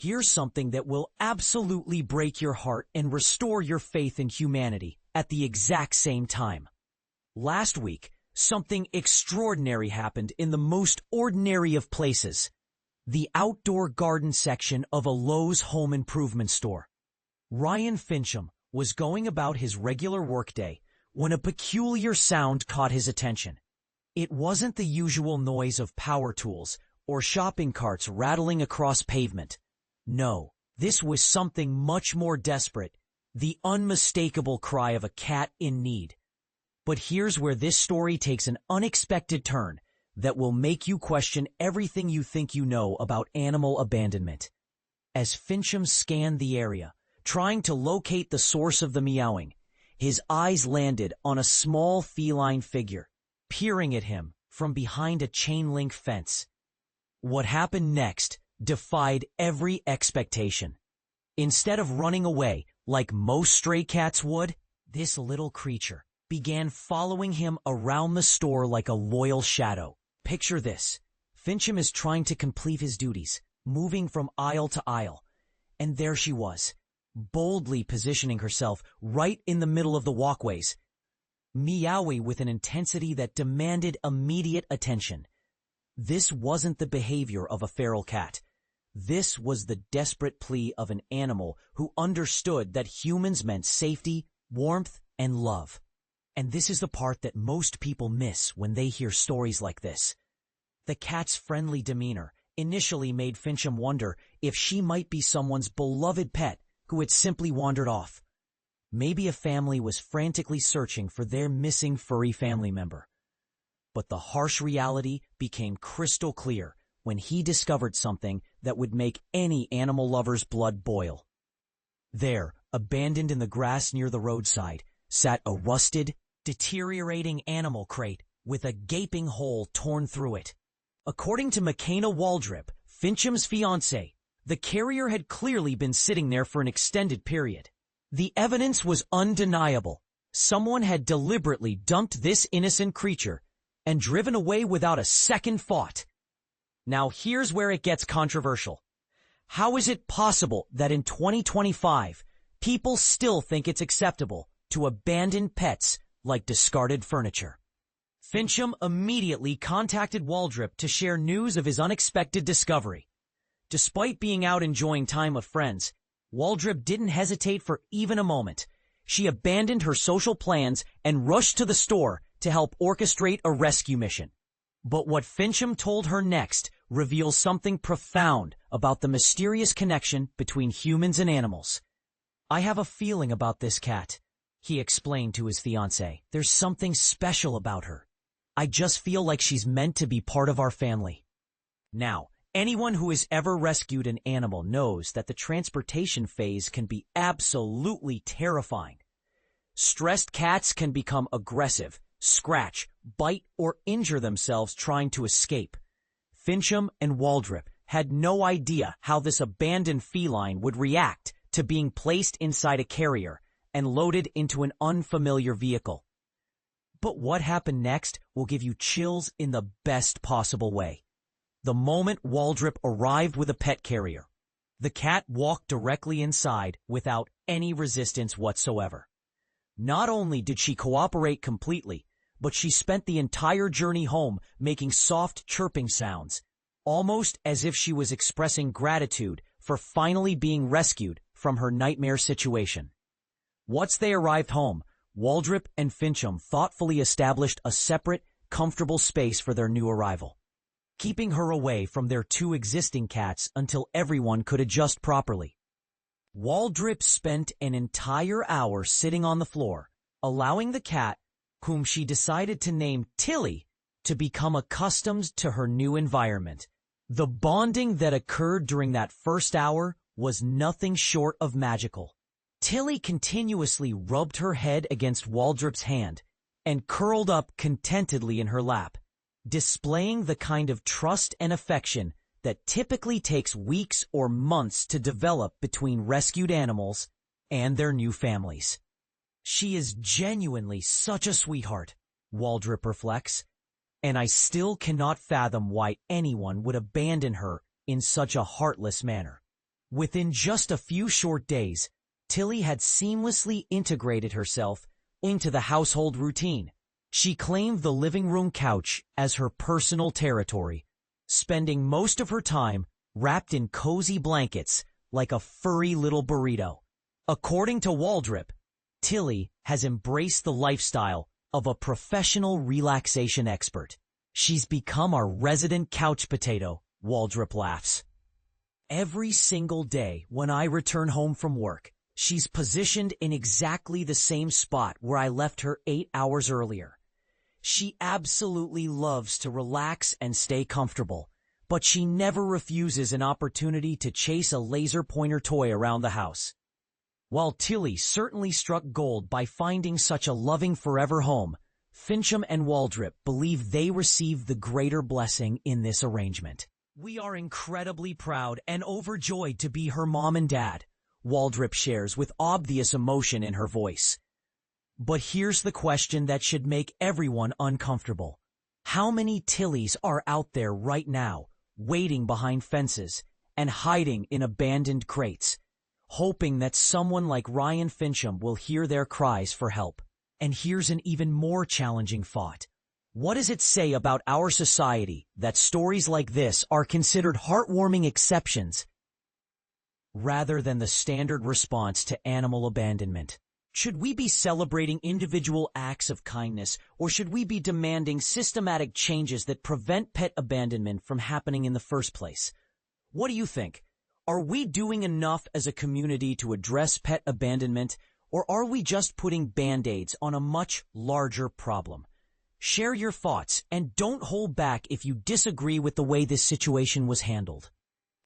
Here's something that will absolutely break your heart and restore your faith in humanity at the exact same time. Last week, something extraordinary happened in the most ordinary of places, the outdoor garden section of a Lowe's home improvement store. Ryan Finchum was going about his regular workday when a peculiar sound caught his attention. It wasn't the usual noise of power tools or shopping carts rattling across pavement. No, this was something much more desperate, the unmistakable cry of a cat in need. But here's where this story takes an unexpected turn that will make you question everything you think you know about animal abandonment. As Finchum scanned the area, trying to locate the source of the meowing, his eyes landed on a small feline figure, peering at him from behind a chain-link fence. What happened next defied every expectation. Instead of running away like most stray cats would, this little creature began following him around the store like a loyal shadow. Picture this. Finchum is trying to complete his duties, moving from aisle to aisle. And there she was, boldly positioning herself right in the middle of the walkways, meowing with an intensity that demanded immediate attention. This wasn't the behavior of a feral cat. This was the desperate plea of an animal who understood that humans meant safety, warmth, and love. And this is the part that most people miss when they hear stories like this. The cat's friendly demeanor initially made Finchum wonder if she might be someone's beloved pet who had simply wandered off. Maybe a family was frantically searching for their missing furry family member. But the harsh reality became crystal clear when he discovered something that would make any animal lover's blood boil. There, abandoned in the grass near the roadside, sat a rusted, deteriorating animal crate with a gaping hole torn through it. According to Makena Waldrip, Finchum's fiancée, the carrier had clearly been sitting there for an extended period. The evidence was undeniable. Someone had deliberately dumped this innocent creature and driven away without a second thought. Now here's where it gets controversial. How is it possible that in 2025, people still think it's acceptable to abandon pets like discarded furniture? Finchum immediately contacted Waldrip to share news of his unexpected discovery. Despite being out enjoying time with friends, Waldrip didn't hesitate for even a moment. She abandoned her social plans and rushed to the store to help orchestrate a rescue mission. But what Finchum told her next reveals something profound about the mysterious connection between humans and animals. "I have a feeling about this cat," he explained to his fiancée. "There's something special about her. I just feel like she's meant to be part of our family." Now, anyone who has ever rescued an animal knows that the transportation phase can be absolutely terrifying. Stressed cats can become aggressive, scratch, bite, or injure themselves trying to escape. Finchum and Waldrip had no idea how this abandoned feline would react to being placed inside a carrier and loaded into an unfamiliar vehicle. But what happened next will give you chills in the best possible way. The moment Waldrip arrived with a pet carrier, the cat walked directly inside without any resistance whatsoever. Not only did she cooperate completely, but she spent the entire journey home making soft chirping sounds, almost as if she was expressing gratitude for finally being rescued from her nightmare situation. Once they arrived home, Waldrip and Finchum thoughtfully established a separate, comfortable space for their new arrival, keeping her away from their two existing cats until everyone could adjust properly. Waldrip spent an entire hour sitting on the floor, allowing the cat, whom she decided to name Tilly, to become accustomed to her new environment. The bonding that occurred during that first hour was nothing short of magical. Tilly continuously rubbed her head against Waldrip's hand and curled up contentedly in her lap, displaying the kind of trust and affection that typically takes weeks or months to develop between rescued animals and their new families. "She is genuinely such a sweetheart," Waldrip reflects, "and I still cannot fathom why anyone would abandon her in such a heartless manner." Within just a few short days, Tilly had seamlessly integrated herself into the household routine. She claimed the living room couch as her personal territory, spending most of her time wrapped in cozy blankets like a furry little burrito. According to Waldrip, Tilly has embraced the lifestyle of a professional relaxation expert. She's become our resident couch potato, Waldrip laughs. Every single day when I return home from work, she's positioned in exactly the same spot where I left her 8 hours earlier. She absolutely loves to relax and stay comfortable, but she never refuses an opportunity to chase a laser pointer toy around the house. While Tilly certainly struck gold by finding such a loving forever home, Finchum and Waldrip believe they received the greater blessing in this arrangement. We are incredibly proud and overjoyed to be her mom and dad, Waldrip shares with obvious emotion in her voice. But here's the question that should make everyone uncomfortable. How many Tillys are out there right now, waiting behind fences and hiding in abandoned crates, hoping that someone like Ryan Finchum will hear their cries for help? And here's an even more challenging thought. What does it say about our society that stories like this are considered heartwarming exceptions rather than the standard response to animal abandonment? Should we be celebrating individual acts of kindness, or should we be demanding systematic changes that prevent pet abandonment from happening in the first place? What do you think? Are we doing enough as a community to address pet abandonment, or are we just putting band-aids on a much larger problem? Share your thoughts and don't hold back if you disagree with the way this situation was handled.